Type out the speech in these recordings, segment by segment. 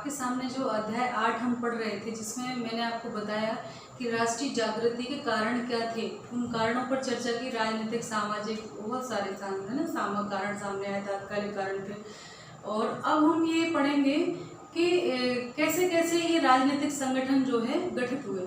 आपके सामने जो अध्याय 8 हम पढ़ रहे थे, जिसमें मैंने आपको बताया कि राष्ट्रीय जागृति के कारण क्या थे, उन कारणों पर चर्चा की। राजनीतिक, सामाजिक, बहुत सारे कारण सामने आए, तात्कालिक कारण थे। और अब हम ये पढ़ेंगे कि कैसे कैसे ये राजनीतिक संगठन जो है गठित हुए।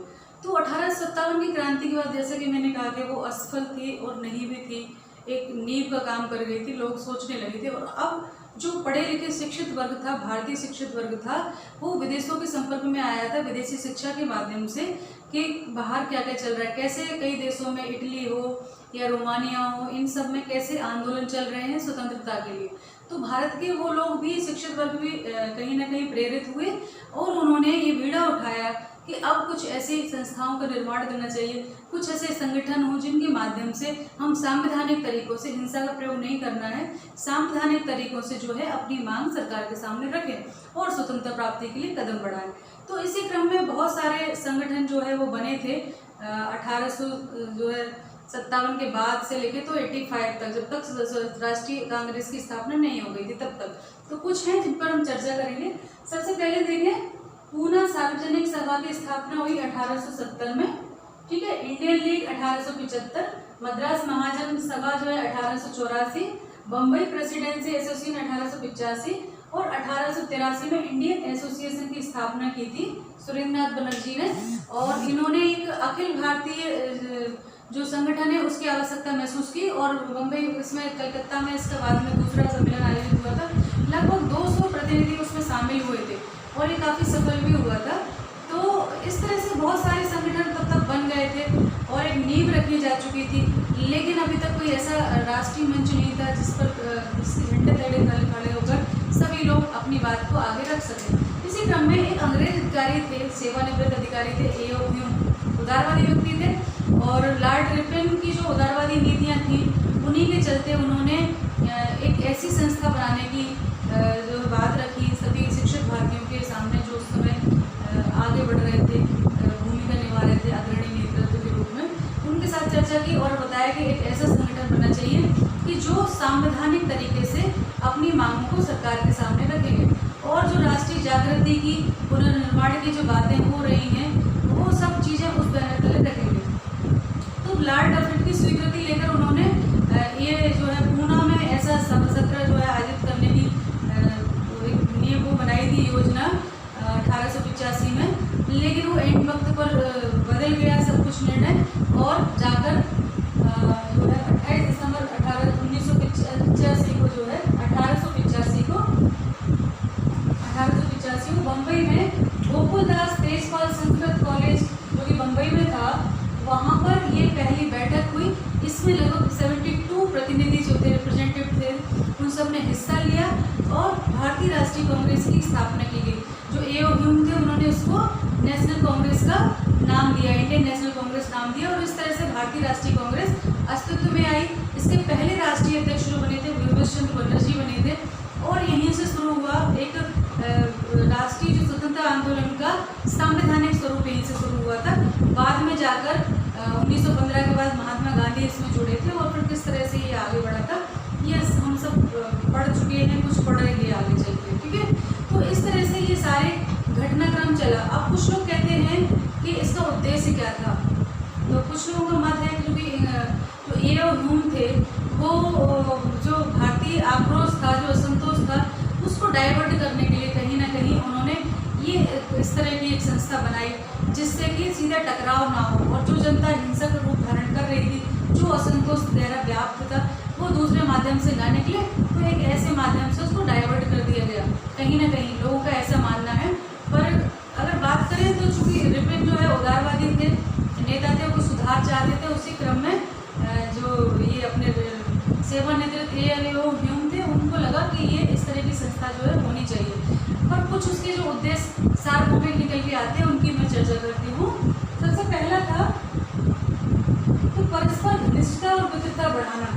तो 1857 की क्रांति के बाद, जैसे कि मैंने कहा कि वो असफल थी और नहीं भी थी, एक नींव का काम कर गई थी, लोग सोचने लगे थे। और अब जो पढ़े लिखे शिक्षित वर्ग था, भारतीय शिक्षित वर्ग था, वो विदेशों के संपर्क में आया था विदेशी शिक्षा के माध्यम से, कि बाहर क्या क्या चल रहा है, कैसे कई देशों में, इटली हो या रोमानिया हो, इन सब में कैसे आंदोलन चल रहे हैं स्वतंत्रता के लिए। तो भारत के वो लोग भी, शिक्षित वर्ग भी कहीं ना कहीं प्रेरित हुए और उन्होंने ये बीड़ा उठाया कि अब कुछ ऐसी संस्थाओं का निर्माण करना चाहिए, कुछ ऐसे संगठन हो जिनके माध्यम से हम संवैधानिक तरीकों से, हिंसा का प्रयोग नहीं करना है, संवैधानिक तरीकों से जो है अपनी मांग सरकार के सामने रखें और स्वतंत्रता प्राप्ति के लिए कदम बढ़ाएं। तो इसी क्रम में बहुत सारे संगठन जो है वो बने थे 1857 के बाद से लेके तो 85 तक, जब तक राष्ट्रीय कांग्रेस की स्थापना नहीं हो गई थी तब तक। तो कुछ हैं जिन पर हम चर्चा करेंगे। सबसे पहले देखें, पूना सार्वजनिक सभा की स्थापना हुई 1870 में, ठीक है। इंडियन लीग 1875, मद्रास महाजन सभा जो है 1884, बम्बई प्रेसिडेंसी एसोसिएशन 1885 और 1883 में इंडियन एसोसिएशन की स्थापना की थी सुरेंद्रनाथ बनर्जी ने। और इन्होंने एक अखिल भारतीय जो संगठन है उसकी आवश्यकता महसूस की और बम्बई, इसमें कलकत्ता में इसका बाद में दूसरा सम्मेलन आयोजित हुआ था। लगभग 200 प्रतिनिधि उसमें शामिल हुए थे और ये काफ़ी सफल भी हुआ था। तो इस तरह से बहुत सारे संगठन तब तक बन गए थे और एक नींव रखी जा चुकी थी, लेकिन अभी तक कोई ऐसा राष्ट्रीय मंच नहीं था जिस पर झंडे तले खड़े होकर सभी लोग अपनी बात को आगे रख सकें। इसी क्रम में एक अंग्रेज अधिकारी थे, सेवानिवृत्त अधिकारी थे, A.O. ह्यूम, उदारवादी व्यक्ति थे। और लॉर्ड रिपन की जो उदारवादी नीतियाँ थी, उन्हीं के चलते उन्होंने एक ऐसी संस्था बनाने की जो बात रखी सभी शिक्षित भारतीयों के सामने, जो उस समय आगे बढ़ रहे थे, भूमिका निभा रहे थे अग्रणी नेतृत्व के रूप में। उनके साथ चर्चा की और बताया कि एक ऐसा संगठन बनना चाहिए कि जो संवैधानिक तरीके से अपनी मांगों को सरकार के सामने रखेंगे और जो राष्ट्रीय जागृति की, पुनर्निर्माण की जो बातें हो रही हैं, वो सब चीज़ें उस बैनर तले रखेंगे। तो लॉर्ड डफरिन की स्वीकृति लेकर उन्होंने ये जो है पूना में ऐसा सत्र जो है आयोजित करने की एक नियम वो बनाई थी, योजना 1885 में। लेकिन वो एंड वक्त पर बदल गया सब कुछ निर्णय और जाकर जो है 28 दिसंबर 1985 को जो है 1885 को बम्बई में गोकुलदास तेजपाल संस्कृत कॉलेज जो कि बम्बई में था, वहाँ पर ये पहली बैठक हुई। इसमें लगभग 72 प्रतिनिधि जो थे, रिप्रेजेंटेटिव थे, उन सब ने हिस्सा लिया और भारतीय राष्ट्रीय कांग्रेस की स्थापना की गई। जो A.O. ह्यूम थे, उन्होंने उसको नेशनल कांग्रेस का नाम दिया, इंडियन नेशनल कांग्रेस नाम दिया और इस तरह से भारतीय राष्ट्रीय कांग्रेस अस्तित्व में आई। इसके पहले राष्ट्रीय अध्यक्ष जो बने थे विभूषण चंद्र बनर्जी बने थे और यहीं से शुरू हुआ एक राष्ट्रीय जो स्वतंत्रता आंदोलन का संवैधानिक स्वरूप यहीं से शुरू हुआ था। बाद में जाकर 1915 के बाद महात्मा गांधी इसमें जुड़े थे और फिर किस तरह से ये आगे बढ़ा था, ये हम सब पढ़ चुके हैं, कुछ पढ़ेंगे आगे चल के, ठीक है। तो इस तरह से ये सारे घटनाक्रम चला। अब कुछ लोग कहते हैं कि इसका उद्देश्य क्या था। तो कुछ लोगों का मत है क्योंकि जो A.O. ह्यूम थे, वो जो भारतीय आक्रोश था, जो असंतोष था, उसको डाइवर्ट करने के लिए कहीं ना कहीं उन्होंने ये इस तरह की एक संस्था बनाई जिससे कि सीधा टकराव ना हो और जो जनता हिंसक रूप धारण कर रही थी, जो असंतोष गहरा व्याप्त था, वो दूसरे माध्यम से ना निकले, तो एक ऐसे माध्यम से उसको डाइवर्ट कर दिया गया। कहीं ना कहीं लोगों का ऐसा मानना है। पर अगर बात करें तो चूँकि रिपन जो है उदारवादी थे, नेता थे, वो सुधार चाहते थे, उसी क्रम में जो ये अपने सेवानिवृत्त A.O. ह्यूम थे, उनको लगा कि ये इस तरह की संस्था जो है होनी चाहिए। पर कुछ उसके जो उद्देश्य सार्वभौमिक निकल के आते हैं, उनकी मैं चर्चा करती हूँ। सबसे पहला था तो परस्पर घनिष्ठता और मित्रता बढ़ाना।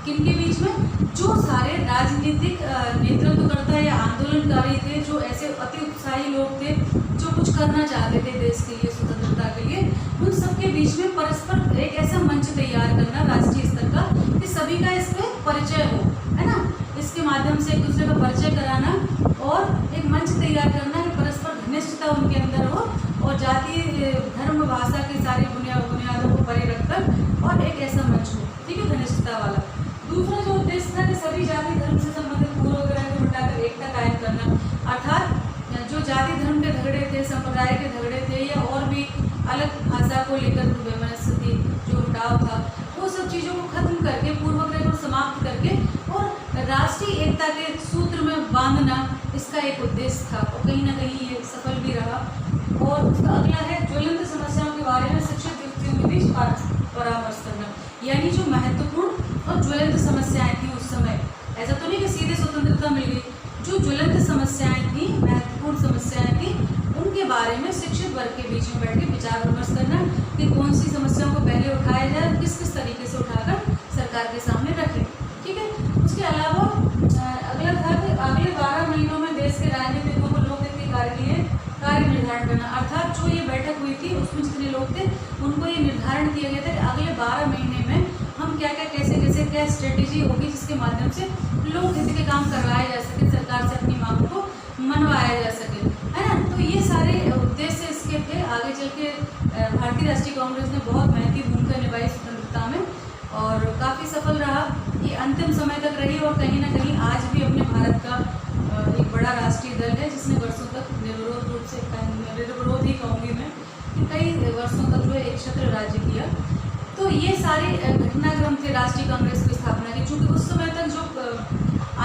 किनके बीच में? जो सारे राजनीतिक नेतृत्वकर्ता या आंदोलनकारी थे, जो ऐसे अति उत्साही लोग थे, जो कुछ करना चाहते थे देश के लिए, स्वतंत्रता के लिए, उन सबके बीच में परस्पर एक ऐसा मंच तैयार करना राष्ट्रीय स्तर का कि सभी का इस पे परिचय हो, है ना। इसके माध्यम से एक दूसरे का परिचय कराना और एक मंच तैयार करना कि कायम करना, अर्थात जो जाति धर्म के झगड़े थे, संप्रदाय के झगड़े थे या और भी अलग भाषा को लेकर वैमनस्य जो हटाव था, वो सब चीज़ों को खत्म करके, पूर्वग्रह को समाप्त करके और राष्ट्रीय एकता के सूत्र में बांधना इसका एक उद्देश्य था और कहीं ना कहीं ये सफल भी रहा। और उसका अगला है ज्वलंत समस्याओं के बारे में शिक्षित व्यक्तियों के बीच परामर्श करना, यानी जो महत्वपूर्ण और ज्वलंत समस्याएं थी उस समय, ऐसा तो नहीं कि सीधे स्वतंत्रता मिल गई, जो ज्वलंत समस्याएं थी, महत्वपूर्ण समस्याएं थी, उनके बारे में शिक्षित वर्ग के बीच में बैठ के विचार विमर्श करना कि कौन सी समस्याओं को पहले उठाया जाए, किस किस तरीके से उठाकर सरकार के सामने रखें। ठीक है। उसके अलावा अगला था कि अगले 12 महीनों में देश के राजनीतिकों को लोक हित के कार्य के लिए कार्य निर्धारण करना, अर्थात जो ये बैठक हुई थी उसमें जितने लोग थे उनको ये निर्धारण किया गया था कि अगले 12 महीने में हम क्या क्या कैसे कैसे क्या स्ट्रेटेजी होगी जिसके माध्यम से लोक हित के काम करवाए जा सके, सरकार से अपनी मांग को मनवाया जा सके, है ना। तो ये सारे उद्देश्य इसके थे। आगे चल के भारतीय राष्ट्रीय कांग्रेस ने बहुत महत्वपूर्ण भूमिका निभाई स्वतंत्रता में और काफ़ी सफल रहा, ये अंतिम समय तक रही और कहीं ना कहीं आज भी अपने भारत का एक बड़ा राष्ट्रीय दल है जिसने वर्षों तक निर्विरोध रूप से, निर्विरोध ही कहूँगी मैं, कि कई वर्षों तक जो है एक छत्र राज्य किया। तो ये सारे घटनाक्रम थे राष्ट्रीय कांग्रेस की स्थापना के, चूँकि उस समय तक जो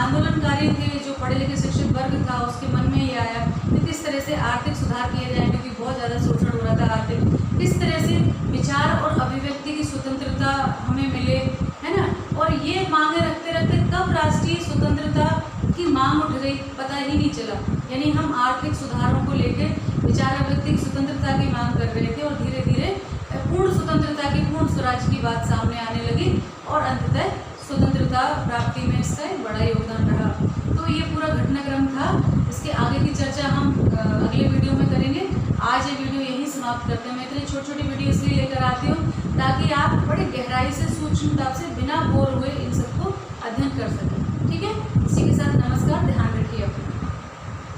आंदोलनकारी थे, जो पढ़े लिखे शिक्षित वर्ग था, उसके मन में ये आया कि किस तरह से आर्थिक सुधार किए जाए, क्योंकि बहुत ज़्यादा शोषण हो रहा था आर्थिक, किस तरह से विचार और अभिव्यक्ति की स्वतंत्रता हमें मिले, है ना। और ये मांगे रखते रखते कब राष्ट्रीय स्वतंत्रता की मांग उठ गई पता ही नहीं चला, यानी हम आर्थिक सुधारों को लेकर विचार अभिव्यक्ति की स्वतंत्रता की मांग कर रहे थे और धीरे धीरे पूर्ण स्वतंत्रता की, पूर्ण स्वराज की बात सामने आने लगी और अंततः स्वतंत्रता प्राप्ति में इसका एक बड़ा योगदान रहा। तो ये पूरा घटनाक्रम था। इसके आगे की चर्चा हम अगले वीडियो में करेंगे। आज ये वीडियो यहीं समाप्त करते हैं। मैं इतनी छोटी छोटी वीडियो इसलिए लेकर आती हूँ ताकि आप बड़े गहराई से, सूक्ष्मता से, बिना बोर हुए इन सबको अध्ययन कर सकें। ठीक है।